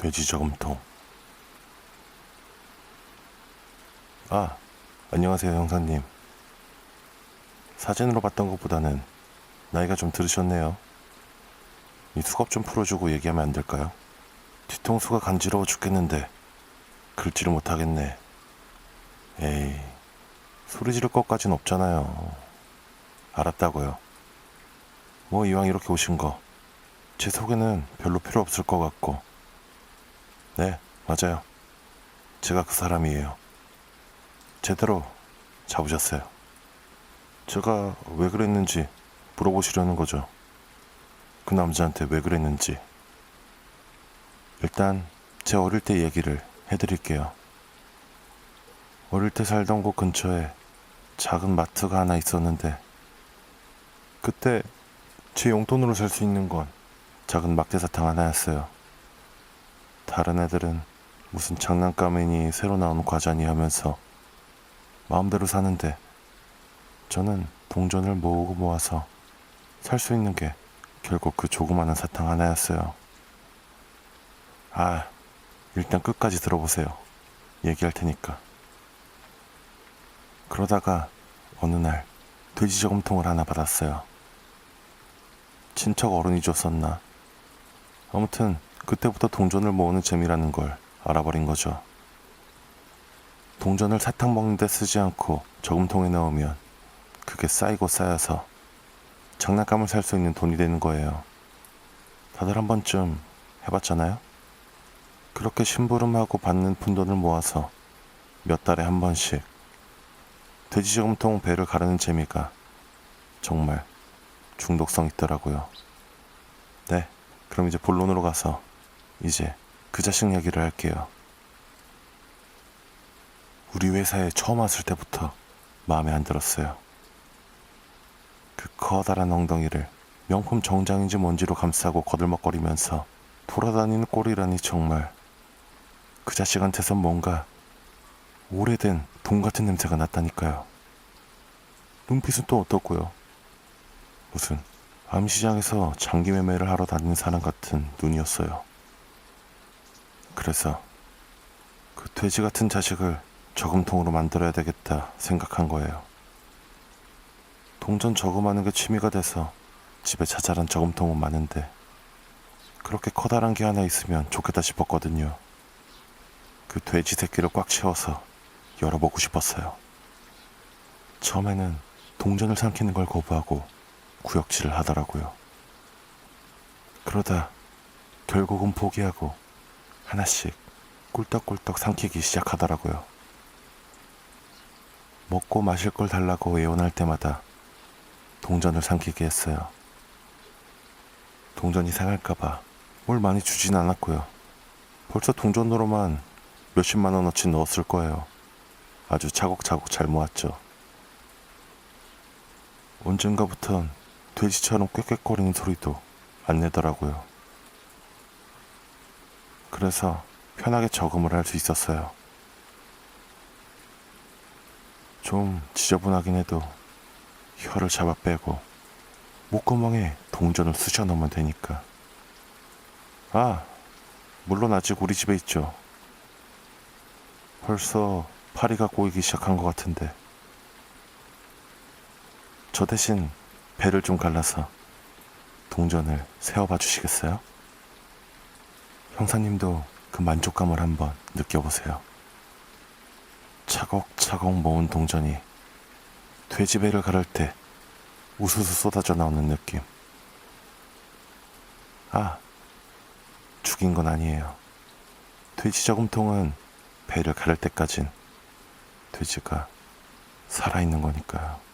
돼지 저금통. 아, 안녕하세요 형사님. 사진으로 봤던 것보다는 나이가 좀 들으셨네요. 이 수갑 좀 풀어주고 얘기하면 안 될까요? 뒤통수가 간지러워 죽겠는데 긁지를 못하겠네. 에이, 소리 지를 것까진 없잖아요. 알았다고요. 뭐 이왕 이렇게 오신 거 제 소개는 별로 필요 없을 것 같고. 네, 맞아요. 제가 그 사람이에요. 제대로 잡으셨어요. 제가 왜 그랬는지 물어보시려는 거죠. 그 남자한테 왜 그랬는지. 일단 제 어릴 때 얘기를 해드릴게요. 어릴 때 살던 곳 근처에 작은 마트가 하나 있었는데, 그때 제 용돈으로 살 수 있는 건 작은 막대사탕 하나였어요. 다른 애들은 무슨 장난감이니 새로 나온 과자니 하면서 마음대로 사는데, 저는 동전을 모으고 모아서 살 수 있는 게 결국 그 조그마한 사탕 하나였어요. 아, 일단 끝까지 들어보세요. 얘기할 테니까. 그러다가 어느 날 돼지 저금통을 하나 받았어요. 친척 어른이 줬었나? 아무튼 그때부터 동전을 모으는 재미라는 걸 알아버린 거죠. 동전을 사탕 먹는 데 쓰지 않고 저금통에 넣으면 그게 쌓이고 쌓여서 장난감을 살 수 있는 돈이 되는 거예요. 다들 한 번쯤 해봤잖아요? 그렇게 심부름하고 받는 푼돈을 모아서 몇 달에 한 번씩 돼지 저금통 배를 가르는 재미가 정말 중독성 있더라고요. 네, 그럼 이제 본론으로 가서 이제 그 자식 얘기를 할게요. 우리 회사에 처음 왔을 때부터 마음에 안 들었어요. 그 커다란 엉덩이를 명품 정장인지 뭔지로 감싸고 거들먹거리면서 돌아다니는 꼴이라니 정말. 그 자식한테선 뭔가 오래된 돈 같은 냄새가 났다니까요. 눈빛은 또 어떻고요? 무슨 암시장에서 장기 매매를 하러 다니는 사람 같은 눈이었어요. 그래서 그 돼지 같은 자식을 저금통으로 만들어야 되겠다 생각한 거예요. 동전 저금하는 게 취미가 돼서 집에 자잘한 저금통은 많은데, 그렇게 커다란 게 하나 있으면 좋겠다 싶었거든요. 그 돼지 새끼를 꽉 채워서 열어보고 싶었어요. 처음에는 동전을 삼키는 걸 거부하고 구역질을 하더라고요. 그러다 결국은 포기하고 하나씩 꿀떡꿀떡 삼키기 시작하더라고요. 먹고 마실 걸 달라고 애원할 때마다 동전을 삼키게 했어요. 동전이 상할까봐 뭘 많이 주진 않았고요. 벌써 동전으로만 몇십만 원어치 넣었을 거예요. 아주 차곡차곡 잘 모았죠. 언젠가부턴 돼지처럼 꽥꽥거리는 소리도 안 내더라고요. 그래서 편하게 저금을 할 수 있었어요. 좀 지저분하긴 해도 혀를 잡아 빼고 목구멍에 동전을 쑤셔 넣으면 되니까. 아, 물론 아직 우리 집에 있죠. 벌써 파리가 꼬이기 시작한 것 같은데. 저 대신 배를 좀 갈라서 동전을 세어봐 주시겠어요? 형사님도 그 만족감을 한번 느껴보세요. 차곡차곡 모은 동전이 돼지 배를 가를 때 우수수 쏟아져 나오는 느낌. 아, 죽인 건 아니에요. 돼지 저금통은 배를 가를 때까진 돼지가 살아있는 거니까요.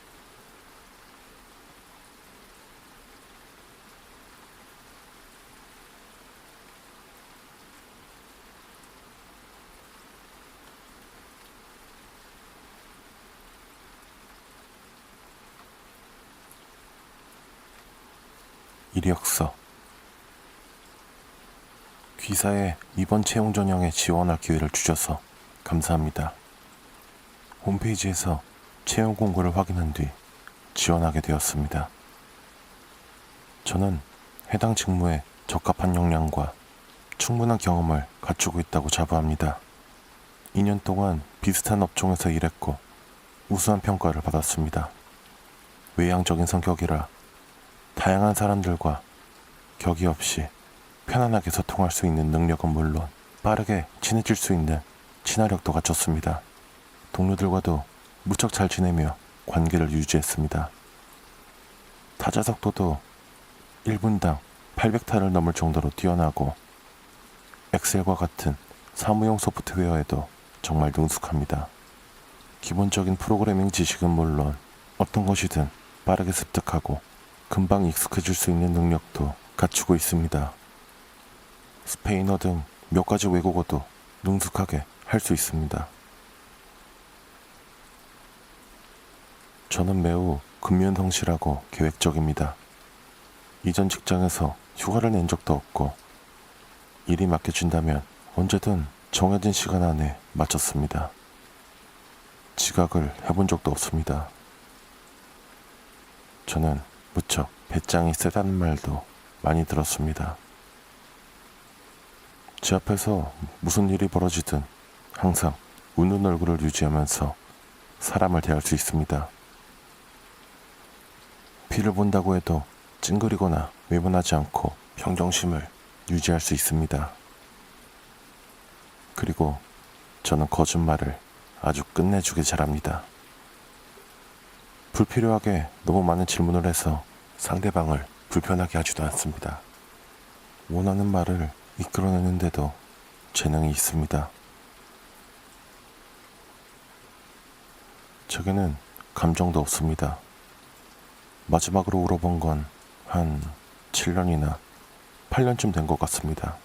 이력서. 귀사에 이번 채용 전형에 지원할 기회를 주셔서 감사합니다. 홈페이지에서 채용 공고를 확인한 뒤 지원하게 되었습니다. 저는 해당 직무에 적합한 역량과 충분한 경험을 갖추고 있다고 자부합니다. 2년 동안 비슷한 업종에서 일했고 우수한 평가를 받았습니다. 외향적인 성격이라 다양한 사람들과 격이 없이 편안하게 소통할 수 있는 능력은 물론 빠르게 친해질 수 있는 친화력도 갖췄습니다. 동료들과도 무척 잘 지내며 관계를 유지했습니다. 타자 속도도 1분당 800타를 넘을 정도로 뛰어나고 엑셀과 같은 사무용 소프트웨어에도 정말 능숙합니다. 기본적인 프로그래밍 지식은 물론 어떤 것이든 빠르게 습득하고 금방 익숙해질 수 있는 능력도 갖추고 있습니다. 스페인어 등 몇 가지 외국어도 능숙하게 할 수 있습니다. 저는 매우 근면성실하고 계획적입니다. 이전 직장에서 휴가를 낸 적도 없고 일이 맡겨진다면 언제든 정해진 시간 안에 마쳤습니다. 지각을 해본 적도 없습니다. 저는 무척 배짱이 세다는 말도 많이 들었습니다. 제 앞에서 무슨 일이 벌어지든 항상 웃는 얼굴을 유지하면서 사람을 대할 수 있습니다. 피를 본다고 해도 찡그리거나 외면하지 않고 평정심을 유지할 수 있습니다. 그리고 저는 거짓말을 아주 끝내주게 잘합니다. 불필요하게 너무 많은 질문을 해서 상대방을 불편하게 하지도 않습니다. 원하는 말을 이끌어내는데도 재능이 있습니다. 제게는 감정도 없습니다. 마지막으로 울어본 건 한 7년이나 8년쯤 된 것 같습니다.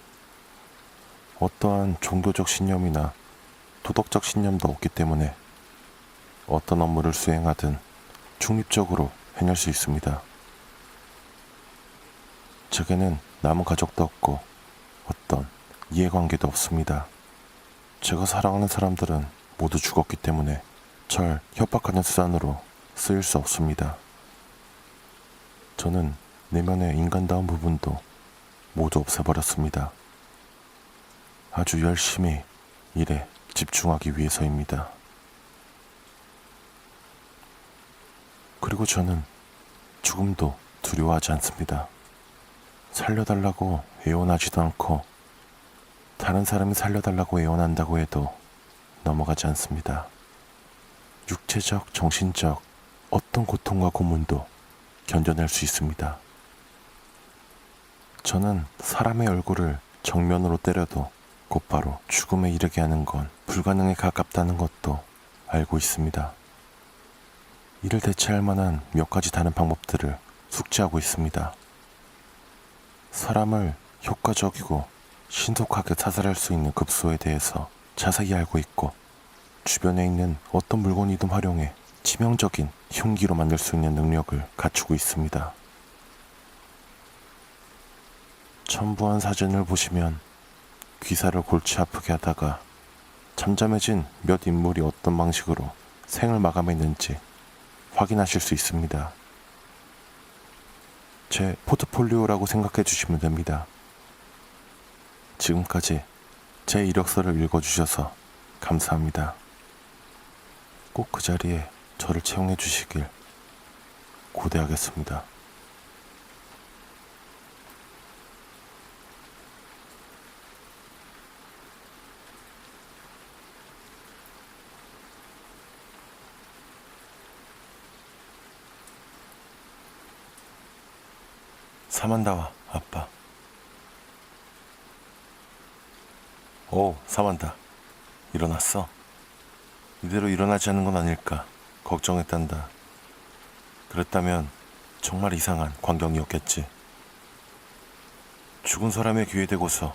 어떠한 종교적 신념이나 도덕적 신념도 없기 때문에 어떤 업무를 수행하든 중립적으로 해낼 수 있습니다. 제게는 남은 가족도 없고 어떤 이해관계도 없습니다. 제가 사랑하는 사람들은 모두 죽었기 때문에 절 협박하는 수단으로 쓰일 수 없습니다. 저는 내면의 인간다운 부분도 모두 없애버렸습니다. 아주 열심히 일에 집중하기 위해서입니다. 그리고 저는 죽음도 두려워하지 않습니다. 살려달라고 애원하지도 않고 다른 사람이 살려달라고 애원한다고 해도 넘어가지 않습니다. 육체적, 정신적 어떤 고통과 고문도 견뎌낼 수 있습니다. 저는 사람의 얼굴을 정면으로 때려도 곧바로 죽음에 이르게 하는 건 불가능에 가깝다는 것도 알고 있습니다. 이를 대체할 만한 몇 가지 다른 방법들을 숙지하고 있습니다. 사람을 효과적이고 신속하게 사살할 수 있는 급소에 대해서 자세히 알고 있고 주변에 있는 어떤 물건이든 활용해 치명적인 흉기로 만들 수 있는 능력을 갖추고 있습니다. 첨부한 사진을 보시면 귀사를 골치 아프게 하다가 잠잠해진 몇 인물이 어떤 방식으로 생을 마감했는지 확인하실 수 있습니다. 제 포트폴리오라고 생각해 주시면 됩니다. 지금까지 제 이력서를 읽어주셔서 감사합니다. 꼭 그 자리에 저를 채용해 주시길 고대하겠습니다. 사만다와 아빠. 오, 사만다. 일어났어? 이대로 일어나지 않는 건 아닐까 걱정했단다. 그랬다면 정말 이상한 광경이었겠지. 죽은 사람의 귀에 대고서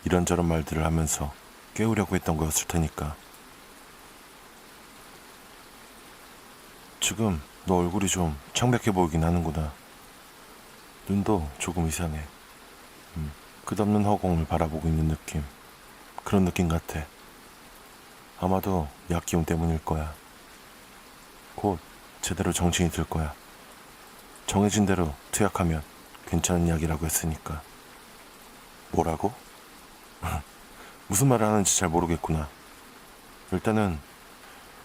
이런저런 말들을 하면서 깨우려고 했던 거였을 테니까. 지금 너 얼굴이 좀 창백해 보이긴 하는구나. 눈도 조금 이상해. 끝없는 허공을 바라보고 있는 느낌. 그런 느낌 같아. 아마도 약 기운 때문일 거야. 곧 제대로 정신이 들 거야. 정해진 대로 투약하면 괜찮은 약이라고 했으니까. 뭐라고? 무슨 말을 하는지 잘 모르겠구나. 일단은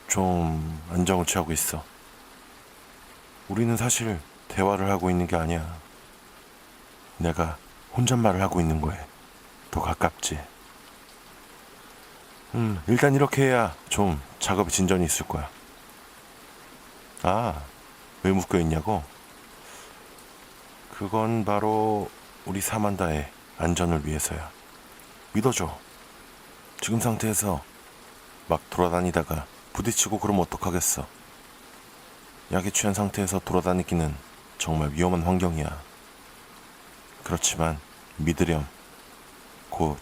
좀 안정을 취하고 있어. 우리는 사실 대화를 하고 있는 게 아니야. 내가 혼잣말을 하고 있는 거에 더 가깝지. 일단 이렇게 해야 좀 작업에 진전이 있을 거야. 아, 왜 묶여 있냐고? 그건 바로 우리 사만다의 안전을 위해서야. 믿어줘. 지금 상태에서 막 돌아다니다가 부딪히고 그러면 어떡하겠어. 약에 취한 상태에서 돌아다니기는 정말 위험한 환경이야. 그렇지만 믿으렴. 곧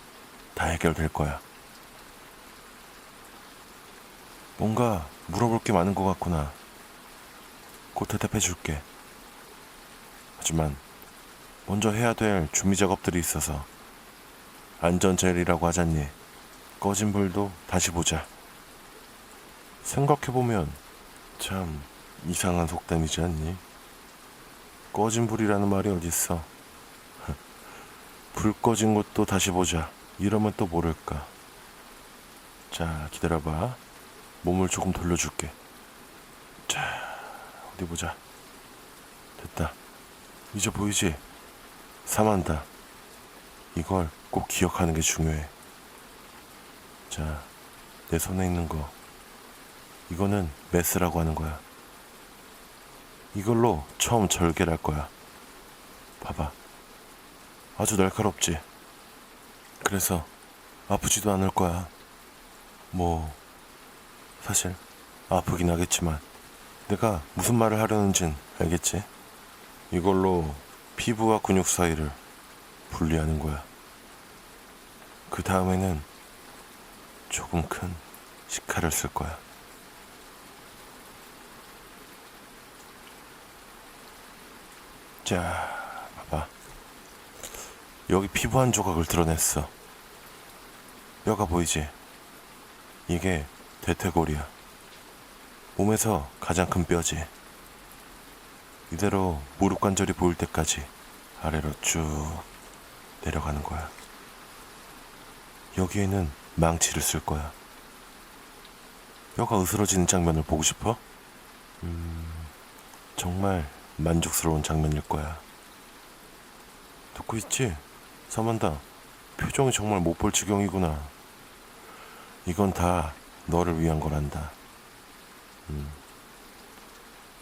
다 해결될 거야. 뭔가 물어볼 게 많은 것 같구나. 곧 대답해 줄게. 하지만 먼저 해야 될 준비 작업들이 있어서 안전젤이라고 하잖니. 꺼진 불도 다시 보자. 생각해보면 참 이상한 속담이지 않니? 꺼진 불이라는 말이 어딨어. 불 꺼진 것도 다시 보자. 이러면 또 모를까. 자, 기다려봐. 몸을 조금 돌려줄게. 자, 어디 보자. 됐다. 이제 보이지? 사만다. 이걸 꼭 기억하는 게 중요해. 자, 내 손에 있는 거. 이거는 메스라고 하는 거야. 이걸로 처음 절개를 할 거야. 봐봐. 아주 날카롭지? 그래서 아프지도 않을 거야. 뭐, 사실 아프긴 하겠지만 내가 무슨 말을 하려는진 알겠지? 이걸로 피부와 근육 사이를 분리하는 거야. 그 다음에는 조금 큰 식칼을 쓸 거야. 자, 봐봐. 여기 피부 한 조각을 드러냈어. 뼈가 보이지? 이게 대퇴골이야. 몸에서 가장 큰 뼈지. 이대로 무릎 관절이 보일 때까지 아래로 쭉 내려가는 거야. 여기에는 망치를 쓸 거야. 뼈가 으스러지는 장면을 보고 싶어? 정말 만족스러운 장면일 거야. 듣고 있지? 사만다. 표정이 정말 못 볼 지경이구나. 이건 다 너를 위한 거란다.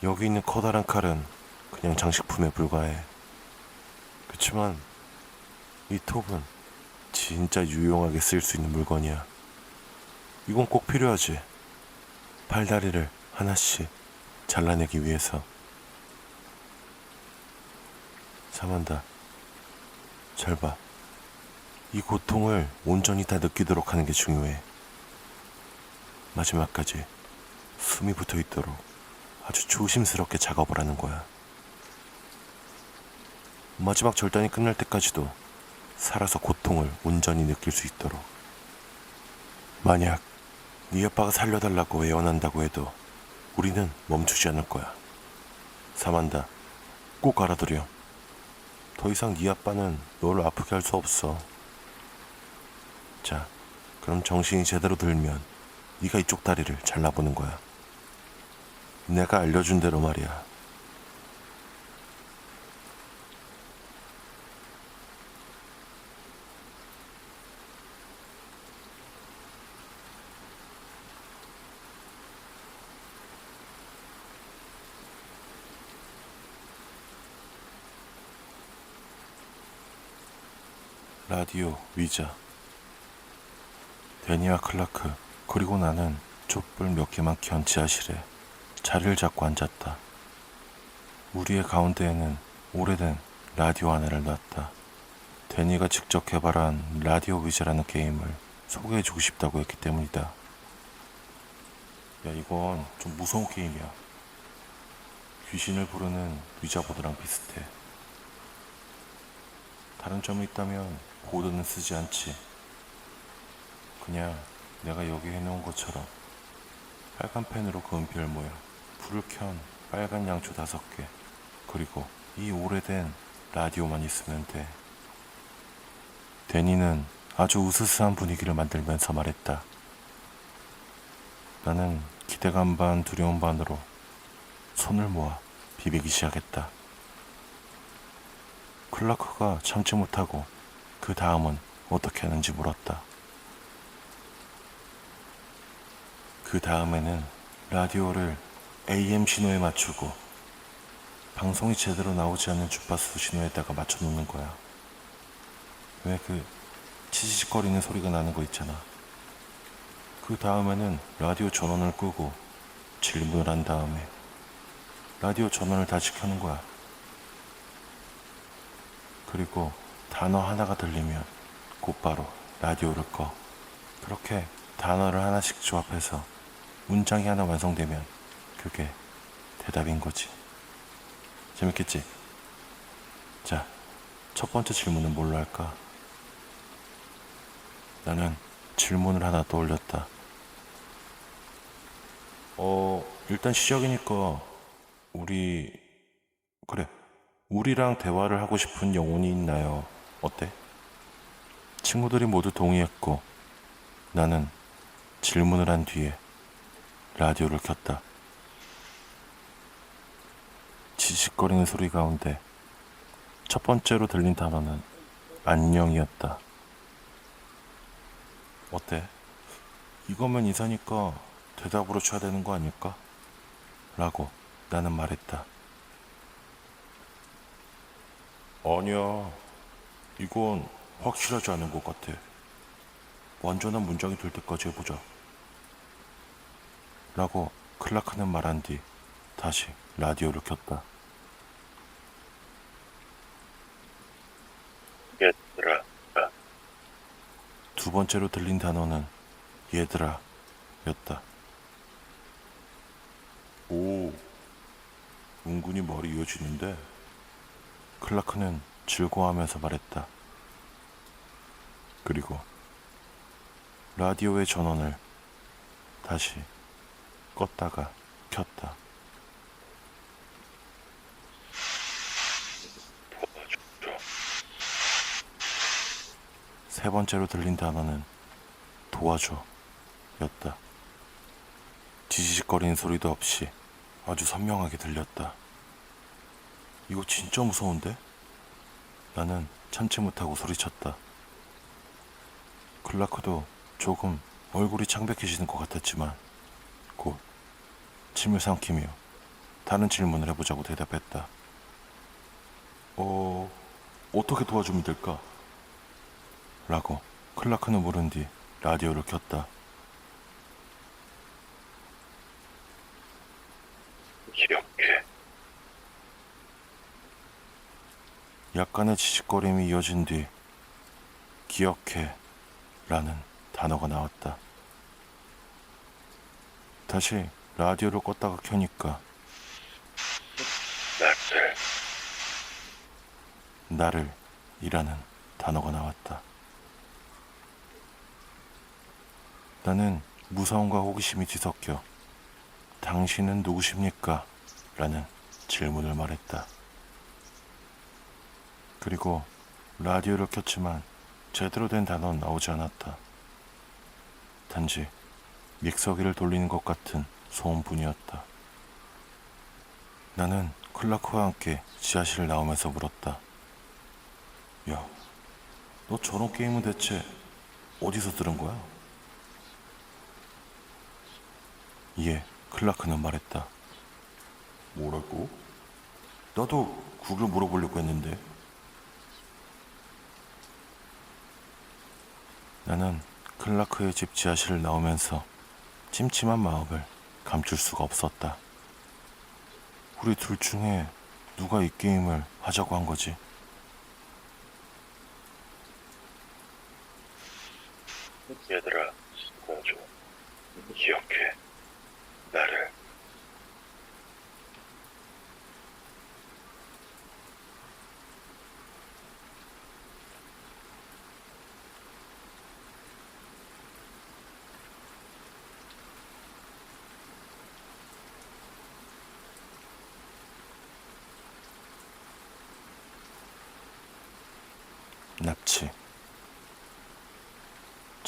여기 있는 커다란 칼은 그냥 장식품에 불과해. 그치만 이 톱은 진짜 유용하게 쓸 수 있는 물건이야. 이건 꼭 필요하지. 팔다리를 하나씩 잘라내기 위해서. 사만다. 잘 봐. 이 고통을 온전히 다 느끼도록 하는 게 중요해. 마지막까지 숨이 붙어 있도록 아주 조심스럽게 작업을 하는 거야. 마지막 절단이 끝날 때까지도 살아서 고통을 온전히 느낄 수 있도록. 만약 네 아빠가 살려달라고 애원한다고 해도 우리는 멈추지 않을 거야. 사만다, 꼭 알아들여. 더 이상 네 아빠는 너를 아프게 할 수 없어. 자, 그럼 정신이 제대로 들면 네가 이쪽 다리를 잘라보는 거야. 내가 알려준 대로 말이야. 라디오 위자. 데니와 클라크 그리고 나는 촛불 몇 개만 켠 지하실에 자리를 잡고 앉았다. 우리의 가운데에는 오래된 라디오 하나를 놨다. 데니가 직접 개발한 라디오 위자라는 게임을 소개해주고 싶다고 했기 때문이다. 야, 이건 좀 무서운 게임이야. 귀신을 부르는 위자보드랑 비슷해. 다른 점이 있다면 보드는 쓰지 않지. 그냥 내가 여기 해놓은 것처럼 빨간 펜으로 그은 별 모양, 불을 켠 빨간 양초 5개, 그리고 이 오래된 라디오만 있으면 돼. 데니는 아주 으스스한 분위기를 만들면서 말했다. 나는 기대감 반 두려움 반으로 손을 모아 비비기 시작했다. 클라크가 참지 못하고 그 다음은 어떻게 하는지 물었다. 그 다음에는 라디오를 AM 신호에 맞추고 방송이 제대로 나오지 않는 주파수 신호에다가 맞춰 놓는 거야. 왜 그 치지직거리는 소리가 나는 거 있잖아. 그 다음에는 라디오 전원을 끄고 질문을 한 다음에 라디오 전원을 다시 켜는 거야. 그리고 단어 하나가 들리면 곧바로 라디오를 꺼. 그렇게 단어를 하나씩 조합해서 문장이 하나 완성되면 그게 대답인 거지. 재밌겠지? 자, 첫 번째 질문은 뭘로 할까? 나는 질문을 하나 떠올렸다. 일단 시작이니까 우리 그래. 우리랑 대화를 하고 싶은 영혼이 있나요? 어때? 친구들이 모두 동의했고 나는 질문을 한 뒤에 라디오를 켰다. 지직거리는 소리 가운데 첫 번째로 들린 단어는 안녕이었다. 어때? 이거면 이사니까 대답으로 쳐야 되는 거 아닐까? 라고 나는 말했다. 아니야. 이건 확실하지 않은 것 같아. 완전한 문장이 될 때까지 해보자. 라고 클라크는 말한 뒤 다시 라디오를 켰다. 얘들아. 두 번째로 들린 단어는 얘들아 였다. 오, 은근히 말이 이어지는데? 클라크는 즐거워하면서 말했다. 그리고 라디오의 전원을 다시 껐다가 켰다. 세 번째로 들린 단어는 도와줘 였다. 지지직거리는 소리도 없이 아주 선명하게 들렸다. 이거 진짜 무서운데? 나는 참지 못하고 소리쳤다. 클라크도 조금 얼굴이 창백해지는 것 같았지만 곧 침을 삼키며 다른 질문을 해보자고 대답했다. 어떻게 도와주면 될까? 라고 클라크는 물은 뒤 라디오를 켰다. 기억해. 약간의 지직거림이 이어진 뒤 기억해 라는 단어가 나왔다. 다시 라디오를 껐다가 켜니까 나를 이라는 단어가 나왔다. 나는 무서움과 호기심이 뒤섞여 당신은 누구십니까? 라는 질문을 말했다. 그리고 라디오를 켰지만 제대로 된 단어는 나오지 않았다. 단지 믹서기를 돌리는 것 같은 소음뿐이었다. 나는 클라크와 함께 지하실을 나오면서 물었다. 야, 너 저런 게임은 대체 어디서 들은 거야? 이에 클라크는 말했다. 뭐라고? 나도 그걸 물어보려고 했는데. 나는 클라크의 집 지하실을 나오면서 찜찜한 마음을 감출 수가 없었다. 우리 둘 중에 누가 이 게임을 하자고 한 거지? 얘들아, 도와줘. 기억해. 나를. 납치.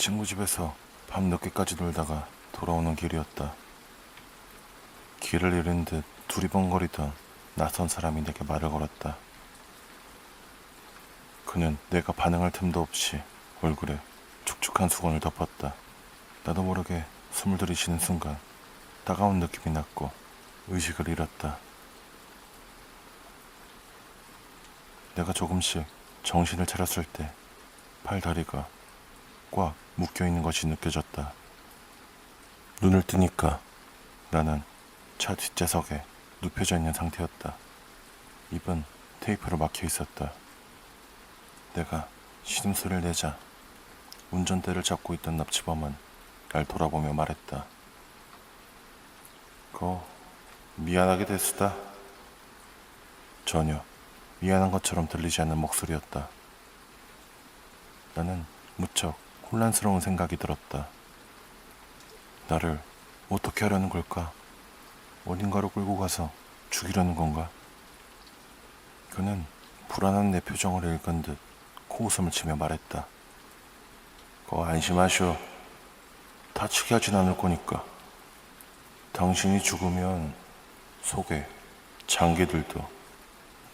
친구 집에서 밤 늦게까지 놀다가 돌아오는 길이었다. 길을 잃은 듯 두리번거리던 낯선 사람이 내게 말을 걸었다. 그는 내가 반응할 틈도 없이 얼굴에 축축한 수건을 덮었다. 나도 모르게 숨을 들이쉬는 순간 따가운 느낌이 났고 의식을 잃었다. 내가 조금씩 정신을 차렸을 때 팔다리가 꽉 묶여있는 것이 느껴졌다. 눈을 뜨니까 나는 차 뒷좌석에 눕혀져 있는 상태였다. 입은 테이프로 막혀 있었다. 내가 신음소리를 내자 운전대를 잡고 있던 납치범은 날 돌아보며 말했다. 미안하게 됐수다. 전혀 미안한 것처럼 들리지 않는 목소리였다. 나는 무척 혼란스러운 생각이 들었다. 나를 어떻게 하려는 걸까? 어딘가로 끌고 가서 죽이려는 건가? 그는 불안한 내 표정을 읽은 듯 코웃음을 치며 말했다. 안심하시오. 다치게 하진 않을 거니까. 당신이 죽으면 속에 장기들도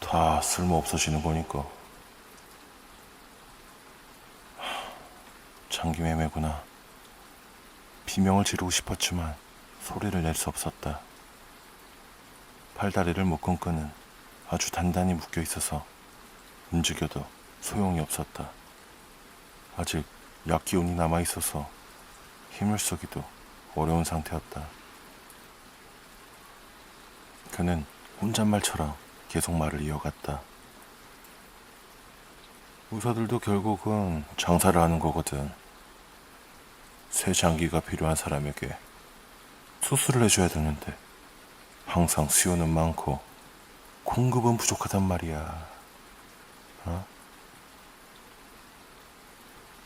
다 쓸모 없어지는 거니까. 장기 매매구나. 비명을 지르고 싶었지만 소리를 낼 수 없었다. 팔다리를 묶은 끈은 아주 단단히 묶여 있어서 움직여도 소용이 없었다. 아직 약 기운이 남아 있어서 힘을 쓰기도 어려운 상태였다. 그는 혼잣말처럼 계속 말을 이어갔다. 의사들도 결국은 장사를 하는 거거든. 새 장기가 필요한 사람에게 수술을 해줘야 되는데 항상 수요는 많고 공급은 부족하단 말이야.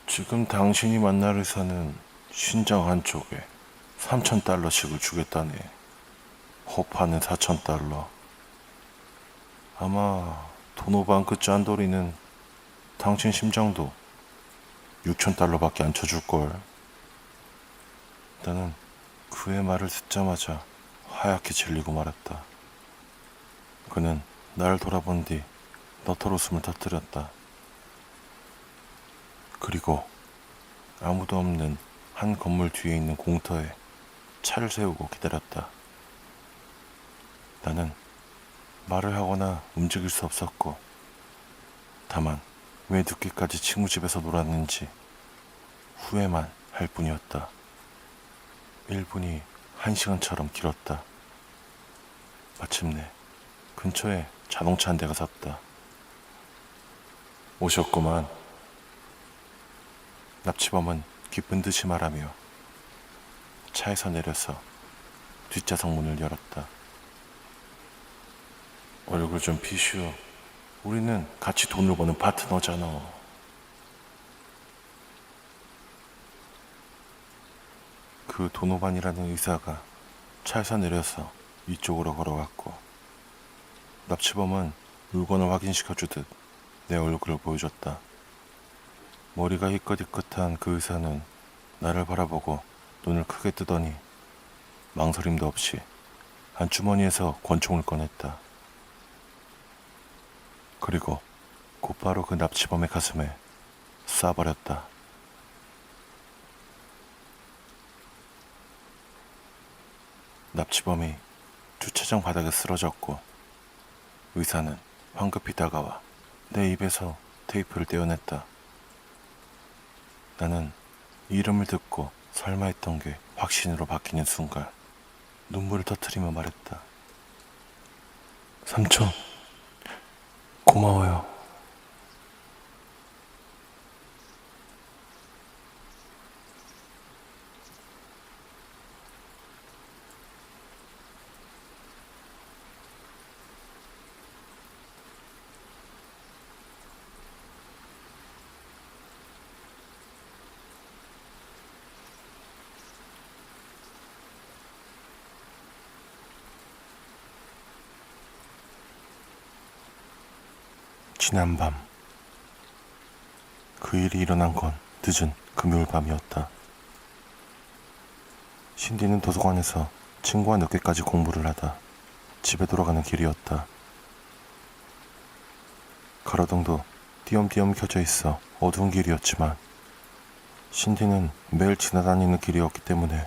지금 당신이 만날 의사는 신장 한쪽에 $3,000씩을 주겠다네. 호파는 $4,000. 아마 도노반 그 짠돌이는 당신 심장도 $6,000밖에 안 쳐줄걸. 나는 그의 말을 듣자마자 하얗게 질리고 말았다. 그는 나를 돌아본 뒤 너털 웃음을 터뜨렸다. 그리고 아무도 없는 한 건물 뒤에 있는 공터에 차를 세우고 기다렸다. 나는 말을 하거나 움직일 수 없었고, 다만 왜 늦게까지 친구 집에서 놀았는지 후회만 할 뿐이었다. 1분이 1시간처럼 길었다. 마침내 근처에 자동차 한 대가 섰다. 오셨구만. 납치범은 기쁜 듯이 말하며 차에서 내려서 뒷좌석 문을 열었다. 얼굴 좀 피시오. 우리는 같이 돈을 버는 파트너잖아. 그 도노반이라는 의사가 차에서 내려서 이쪽으로 걸어갔고, 납치범은 물건을 확인시켜주듯 내 얼굴을 보여줬다. 머리가 희끗희끗한 그 의사는 나를 바라보고 눈을 크게 뜨더니 망설임도 없이 안주머니에서 권총을 꺼냈다. 그리고 곧바로 그 납치범의 가슴에 쏴버렸다. 납치범이 주차장 바닥에 쓰러졌고, 의사는 황급히 다가와 내 입에서 테이프를 떼어냈다. 나는 이름을 듣고 설마 했던 게 확신으로 바뀌는 순간 눈물을 터뜨리며 말했다. 삼촌, 고마워요. 지난밤 그 일이 일어난 건 늦은 금요일 밤이었다. 신디는 도서관에서 친구와 늦게까지 공부를 하다 집에 돌아가는 길이었다. 가로등도 띄엄띄엄 켜져 있어 어두운 길이었지만 신디는 매일 지나다니는 길이었기 때문에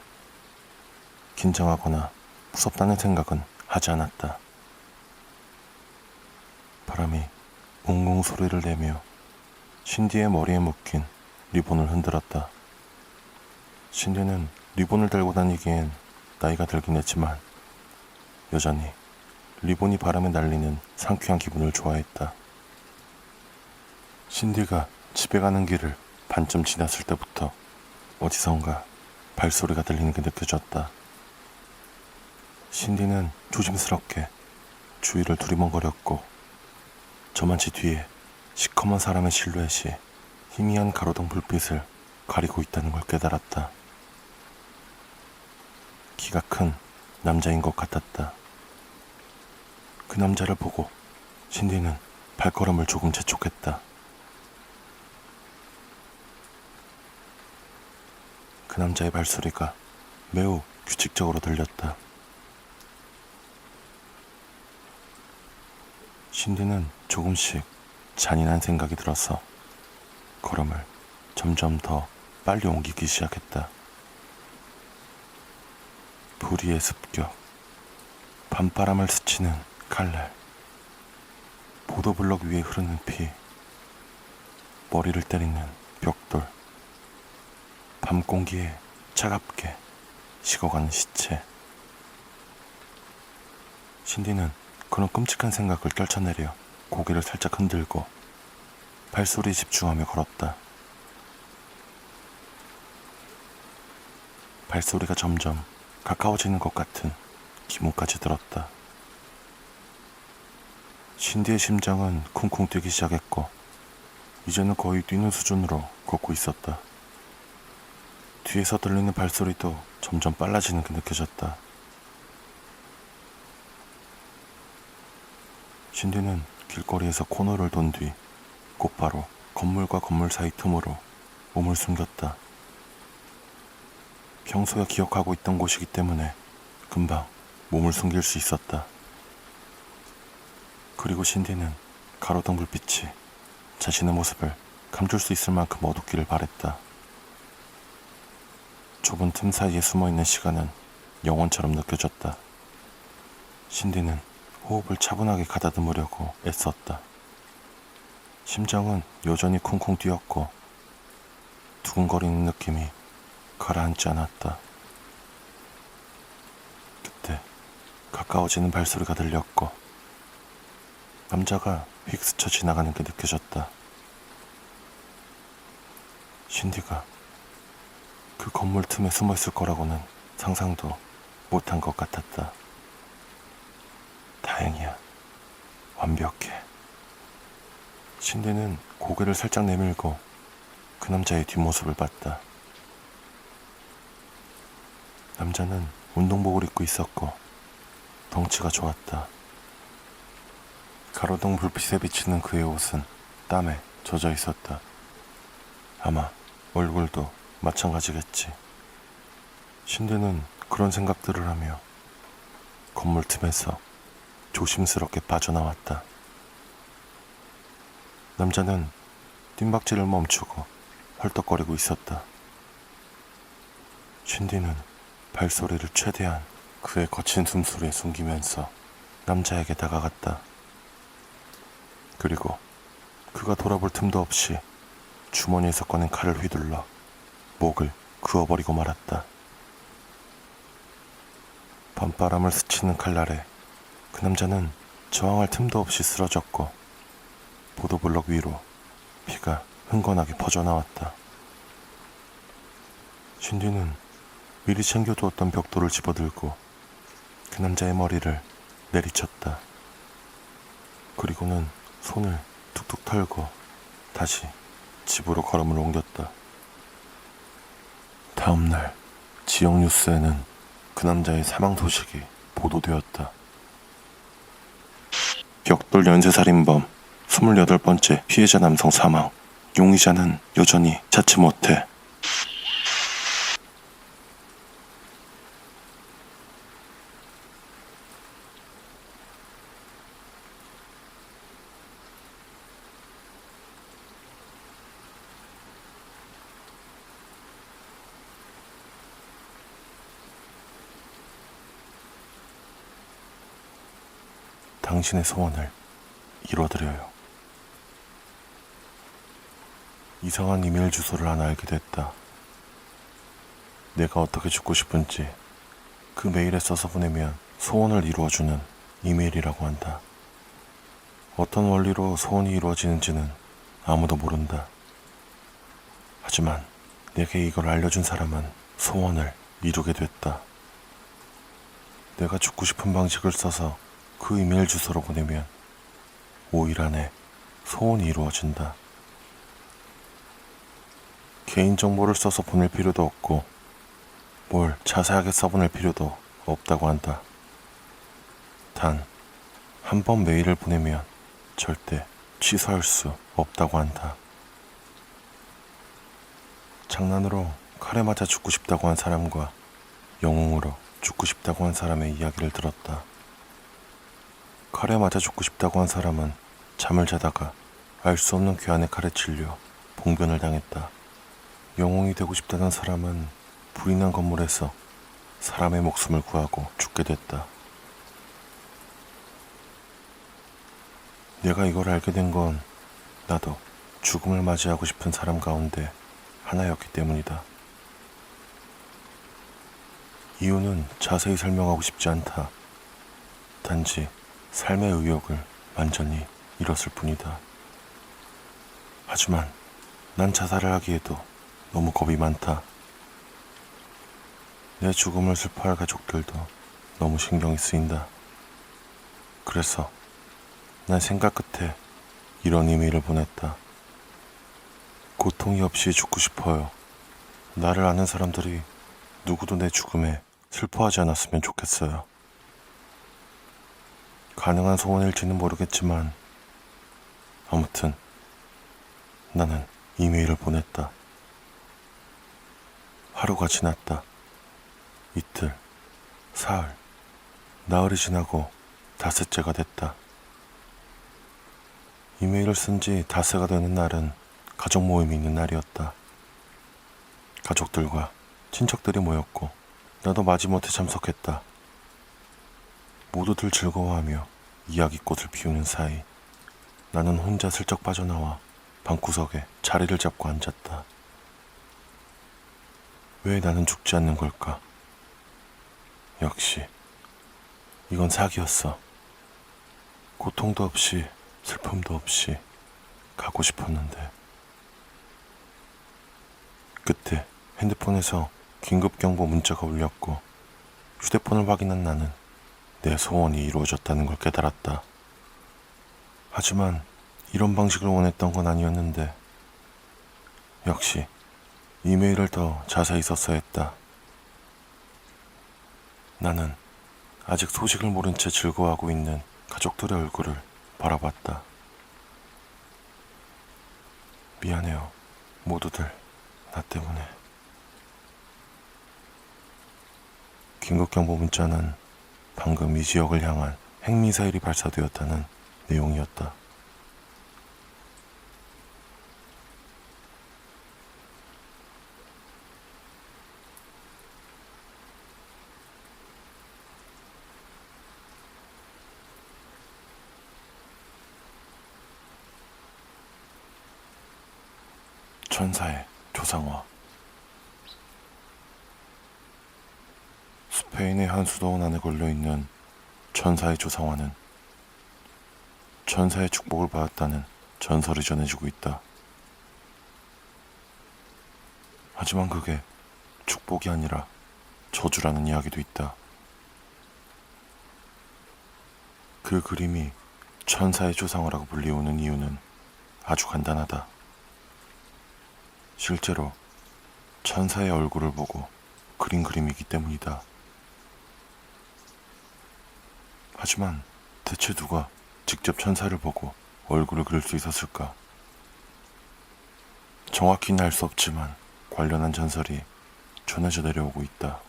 긴장하거나 무섭다는 생각은 하지 않았다. 바람이 웅웅 소리를 내며 신디의 머리에 묶인 리본을 흔들었다. 신디는 리본을 달고 다니기엔 나이가 들긴 했지만 여전히 리본이 바람에 날리는 상쾌한 기분을 좋아했다. 신디가 집에 가는 길을 반쯤 지났을 때부터 어디선가 발소리가 들리는 게 느껴졌다. 신디는 조심스럽게 주위를 두리번거렸고 저만치 뒤에 시커먼 사람의 실루엣이 희미한 가로등 불빛을 가리고 있다는 걸 깨달았다. 키가 큰 남자인 것 같았다. 그 남자를 보고 신디는 발걸음을 조금 재촉했다. 그 남자의 발소리가 매우 규칙적으로 들렸다. 신디는 조금씩 잔인한 생각이 들어서 걸음을 점점 더 빨리 옮기기 시작했다. 불의의 습격, 밤바람을 스치는 칼날, 보도블럭 위에 흐르는 피, 머리를 때리는 벽돌, 밤 공기에 차갑게 식어가는 시체. 신디는 그런 끔찍한 생각을 떨쳐내려 고개를 살짝 흔들고 발소리에 집중하며 걸었다. 발소리가 점점 가까워지는 것 같은 기분까지 들었다. 신디의 심장은 쿵쿵 뛰기 시작했고 이제는 거의 뛰는 수준으로 걷고 있었다. 뒤에서 들리는 발소리도 점점 빨라지는 게 느껴졌다. 신디는 길거리에서 코너를 돈 뒤 곧바로 건물과 건물 사이 틈으로 몸을 숨겼다. 평소에 기억하고 있던 곳이기 때문에 금방 몸을 숨길 수 있었다. 그리고 신디는 가로등 불빛이 자신의 모습을 감출 수 있을 만큼 어둡기를 바랬다. 좁은 틈 사이에 숨어있는 시간은 영원처럼 느껴졌다. 신디는 호흡을 차분하게 가다듬으려고 애썼다. 심장은 여전히 쿵쿵 뛰었고 두근거리는 느낌이 가라앉지 않았다. 그때 가까워지는 발소리가 들렸고 남자가 휙 스쳐 지나가는 게 느껴졌다. 신디가 그 건물 틈에 숨어 있을 거라고는 상상도 못한 것 같았다. 다행이야. 완벽해. 신디는 고개를 살짝 내밀고 그 남자의 뒷모습을 봤다. 남자는 운동복을 입고 있었고 덩치가 좋았다. 가로등 불빛에 비치는 그의 옷은 땀에 젖어 있었다. 아마 얼굴도 마찬가지겠지. 신디는 그런 생각들을 하며 건물 틈에서 조심스럽게 빠져나왔다. 남자는 뜀박질을 멈추고 헐떡거리고 있었다. 신디는 발소리를 최대한 그의 거친 숨소리에 숨기면서 남자에게 다가갔다. 그리고 그가 돌아볼 틈도 없이 주머니에서 꺼낸 칼을 휘둘러 목을 그어버리고 말았다. 밤바람을 스치는 칼날에 그 남자는 저항할 틈도 없이 쓰러졌고 보도블럭 위로 피가 흥건하게 퍼져나왔다. 신디는 미리 챙겨두었던 벽돌을 집어들고 그 남자의 머리를 내리쳤다. 그리고는 손을 툭툭 털고 다시 집으로 걸음을 옮겼다. 다음날 지역 뉴스에는 그 남자의 사망 소식이 보도되었다. 벽돌 연쇄살인범 28번째 피해자 남성 사망. 용의자는 여전히 찾지 못해. 당신의 소원을 이뤄드려요. 이상한 이메일 주소를 하나 알게 됐다. 내가 어떻게 죽고 싶은지 그 메일에 써서 보내면 소원을 이루어주는 이메일이라고 한다. 어떤 원리로 소원이 이루어지는지는 아무도 모른다. 하지만 내게 이걸 알려준 사람은 소원을 이루게 됐다. 내가 죽고 싶은 방식을 써서 그 이메일 주소로 보내면 5일 안에 소원이 이루어진다. 개인정보를 써서 보낼 필요도 없고 뭘 자세하게 써보낼 필요도 없다고 한다. 단, 한 번 메일을 보내면 절대 취소할 수 없다고 한다. 장난으로 칼에 맞아 죽고 싶다고 한 사람과 영웅으로 죽고 싶다고 한 사람의 이야기를 들었다. 칼에 맞아 죽고 싶다고 한 사람은 잠을 자다가 알 수 없는 괴한의 칼에 찔려 봉변을 당했다. 영웅이 되고 싶다는 사람은 불이 난 건물에서 사람의 목숨을 구하고 죽게 됐다. 내가 이걸 알게 된 건 나도 죽음을 맞이하고 싶은 사람 가운데 하나였기 때문이다. 이유는 자세히 설명하고 싶지 않다. 단지 삶의 의욕을 완전히 잃었을 뿐이다. 하지만 난 자살을 하기에도 너무 겁이 많다. 내 죽음을 슬퍼할 가족들도 너무 신경이 쓰인다. 그래서 난 생각 끝에 이런 이메일을 보냈다. 고통이 없이 죽고 싶어요. 나를 아는 사람들이 누구도 내 죽음에 슬퍼하지 않았으면 좋겠어요. 가능한 소원일지는 모르겠지만 아무튼 나는 이메일을 보냈다. 하루가 지났다. 이틀, 사흘, 나흘이 지나고 닷새째가 됐다. 이메일을 쓴 지 닷새가 되는 날은 가족 모임이 있는 날이었다. 가족들과 친척들이 모였고 나도 마지못해 참석했다. 모두들 즐거워하며 이야기꽃을 피우는 사이 나는 혼자 슬쩍 빠져나와 방구석에 자리를 잡고 앉았다. 왜 나는 죽지 않는 걸까? 역시 이건 사기였어. 고통도 없이 슬픔도 없이 가고 싶었는데. 그때 핸드폰에서 긴급경보 문자가 울렸고 휴대폰을 확인한 나는 내 소원이 이루어졌다는 걸 깨달았다. 하지만 이런 방식을 원했던 건 아니었는데 역시 이메일을 더 자세히 썼어야 했다. 나는 아직 소식을 모른 채 즐거워하고 있는 가족들의 얼굴을 바라봤다. 미안해요. 모두들 나 때문에. 긴급경보 문자는 방금 이 지역을 향한 핵미사일이 발사되었다는 내용이었다. 천사의 조상화. 스페인의 한 수도원 안에 걸려있는 천사의 조상화는 천사의 축복을 받았다는 전설이 전해지고 있다. 하지만 그게 축복이 아니라 저주라는 이야기도 있다. 그 그림이 천사의 조상화라고 불리우는 이유는 아주 간단하다. 실제로 천사의 얼굴을 보고 그린 그림이기 때문이다. 하지만 대체 누가 직접 천사를 보고 얼굴을 그릴 수 있었을까? 정확히는 알 수 없지만 관련한 전설이 전해져 내려오고 있다.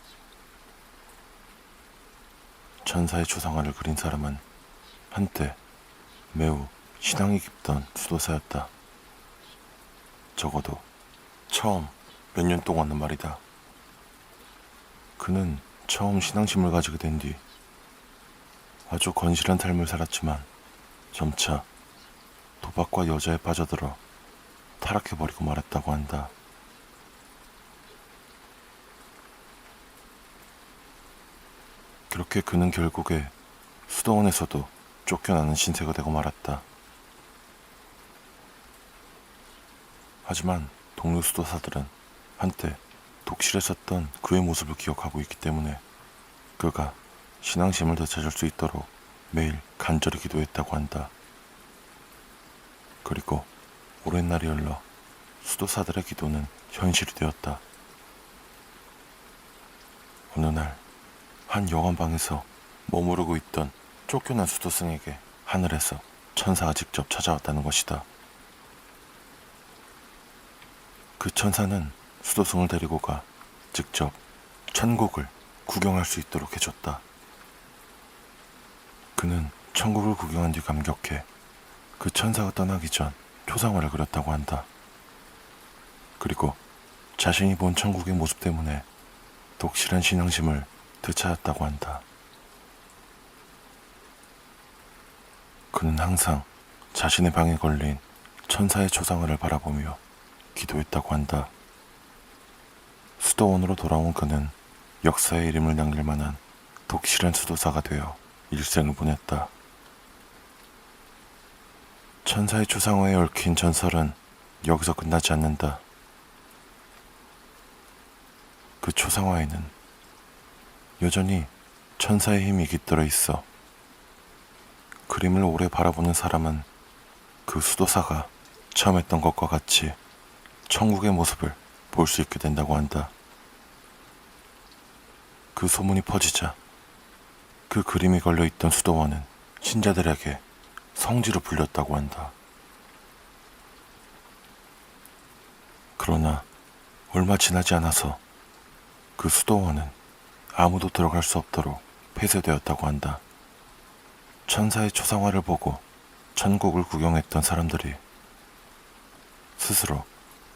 천사의 초상화를 그린 사람은 한때 매우 신앙이 깊던 수도사였다. 적어도 처음 몇 년 동안은 말이다. 그는 처음 신앙심을 가지게 된 뒤 아주 건실한 삶을 살았지만 점차 도박과 여자에 빠져들어 타락해버리고 말았다고 한다. 그렇게 그는 결국에 수도원에서도 쫓겨나는 신세가 되고 말았다. 하지만 동료 수도사들은 한때 독실에 섰던 그의 모습을 기억하고 있기 때문에 그가 신앙심을 되찾을 수 있도록 매일 간절히 기도했다고 한다. 그리고 오랜 날이 흘러 수도사들의 기도는 현실이 되었다. 어느 날 한 여관방에서 머무르고 있던 쫓겨난 수도승에게 하늘에서 천사가 직접 찾아왔다는 것이다. 그 천사는 수도승을 데리고 가 직접 천국을 구경할 수 있도록 해줬다. 그는 천국을 구경한 뒤 감격해 그 천사가 떠나기 전 초상화를 그렸다고 한다. 그리고 자신이 본 천국의 모습 때문에 독실한 신앙심을 되찾았다고 한다. 그는 항상 자신의 방에 걸린 천사의 초상화를 바라보며 기도했다고 한다. 수도원으로 돌아온 그는 역사의 이름을 남길 만한 독실한 수도사가 되어 일생을 보냈다. 천사의 초상화에 얽힌 전설은 여기서 끝나지 않는다. 그 초상화에는 여전히 천사의 힘이 깃들어 있어 그림을 오래 바라보는 사람은 그 수도사가 처음 했던 것과 같이 천국의 모습을 볼 수 있게 된다고 한다. 그 소문이 퍼지자 그 그림이 걸려있던 수도원은 신자들에게 성지로 불렸다고 한다. 그러나 얼마 지나지 않아서 그 수도원은 아무도 들어갈 수 없도록 폐쇄되었다고 한다. 천사의 초상화를 보고 천국을 구경했던 사람들이 스스로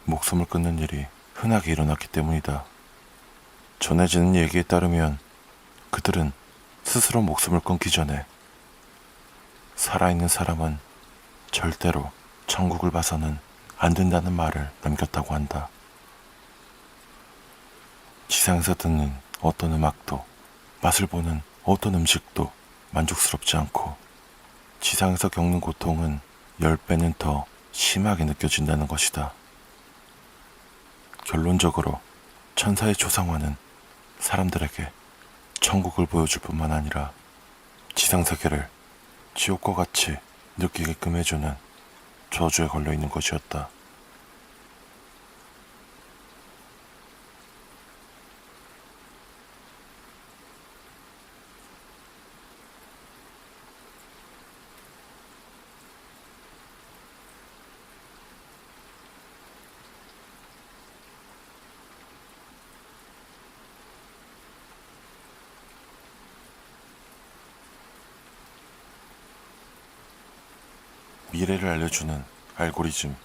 목숨을 끊는 일이 흔하게 일어났기 때문이다. 전해지는 얘기에 따르면 그들은 스스로 목숨을 끊기 전에 살아있는 사람은 절대로 천국을 봐서는 안 된다는 말을 남겼다고 한다. 지상에서 듣는 어떤 음악도 맛을 보는 어떤 음식도 만족스럽지 않고 지상에서 겪는 고통은 10배는 더 심하게 느껴진다는 것이다. 결론적으로 천사의 초상화는 사람들에게 천국을 보여줄 뿐만 아니라 지상세계를 지옥과 같이 느끼게끔 해주는 저주에 걸려있는 것이었다. 미래를 알려주는 알고리즘.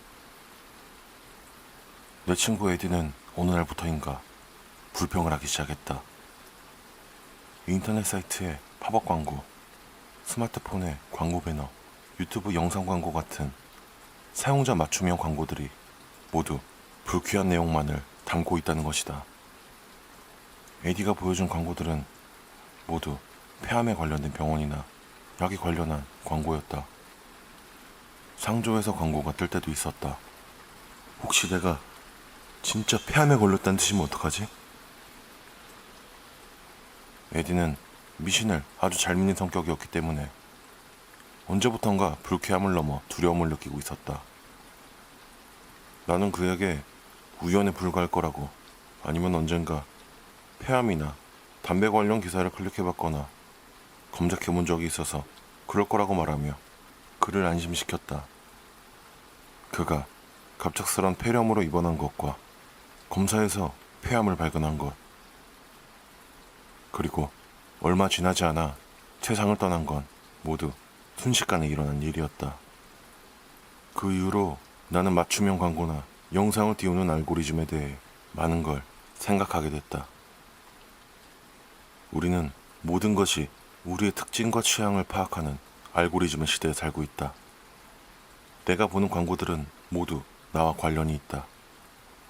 내 친구 에디는 어느 날부터인가 불평을 하기 시작했다. 인터넷 사이트에 팝업 광고, 스마트폰에 광고 배너, 유튜브 영상 광고 같은 사용자 맞춤형 광고들이 모두 불쾌한 내용만을 담고 있다는 것이다. 에디가 보여준 광고들은 모두 폐암에 관련된 병원이나 약에 관련한 광고였다. 상조에서 광고가 뜰 때도 있었다. 혹시 내가 진짜 폐암에 걸렸다는 뜻이면 어떡하지? 에디는 미신을 아주 잘 믿는 성격이었기 때문에 언제부턴가 불쾌함을 넘어 두려움을 느끼고 있었다. 나는 그에게 우연에 불과할 거라고, 아니면 언젠가 폐암이나 담배 관련 기사를 클릭해봤거나 검색해본 적이 있어서 그럴 거라고 말하며 그를 안심시켰다. 그가 갑작스런 폐렴으로 입원한 것과 검사에서 폐암을 발견한 것, 그리고 얼마 지나지 않아 세상을 떠난 건 모두 순식간에 일어난 일이었다. 그 이후로 나는 맞춤형 광고나 영상을 띄우는 알고리즘에 대해 많은 걸 생각하게 됐다. 우리는 모든 것이 우리의 특징과 취향을 파악하는 알고리즘의 시대에 살고 있다. 내가 보는 광고들은 모두 나와 관련이 있다.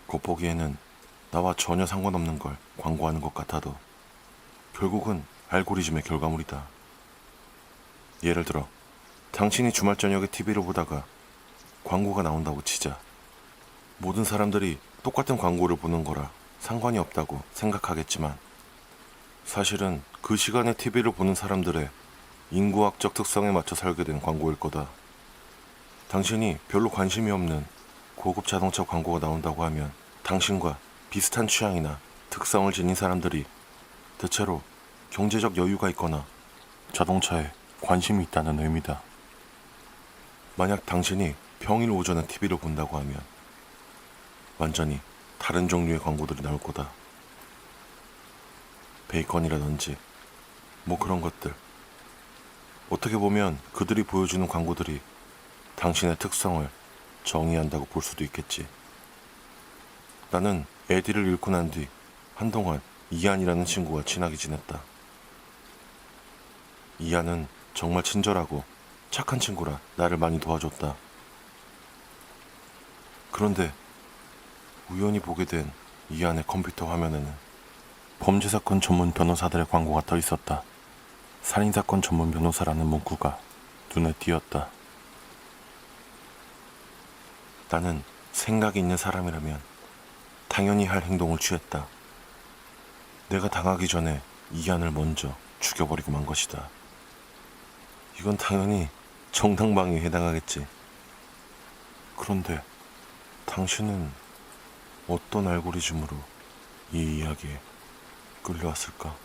겉보기에는 나와 전혀 상관없는 걸 광고하는 것 같아도 결국은 알고리즘의 결과물이다. 예를 들어 당신이 주말 저녁에 TV를 보다가 광고가 나온다고 치자. 모든 사람들이 똑같은 광고를 보는 거라 상관이 없다고 생각하겠지만 사실은 그 시간에 TV를 보는 사람들의 인구학적 특성에 맞춰 설계된 광고일 거다. 당신이 별로 관심이 없는 고급 자동차 광고가 나온다고 하면 당신과 비슷한 취향이나 특성을 지닌 사람들이 대체로 경제적 여유가 있거나 자동차에 관심이 있다는 의미다. 만약 당신이 평일 오전에 TV를 본다고 하면 완전히 다른 종류의 광고들이 나올 거다. 베이컨이라든지 뭐 그런 것들. 어떻게 보면 그들이 보여주는 광고들이 당신의 특성을 정의한다고 볼 수도 있겠지. 나는 에디를 잃고 난 뒤 한동안 이안이라는 친구와 친하게 지냈다. 이안은 정말 친절하고 착한 친구라 나를 많이 도와줬다. 그런데 우연히 보게 된 이안의 컴퓨터 화면에는 범죄사건 전문 변호사들의 광고가 떠 있었다. 살인사건 전문 변호사라는 문구가 눈에 띄었다. 나는 생각이 있는 사람이라면 당연히 할 행동을 취했다. 내가 당하기 전에 이안을 먼저 죽여버리고 만 것이다. 이건 당연히 정당방위에 해당하겠지. 그런데 당신은 어떤 알고리즘으로 이 이야기에 끌려왔을까?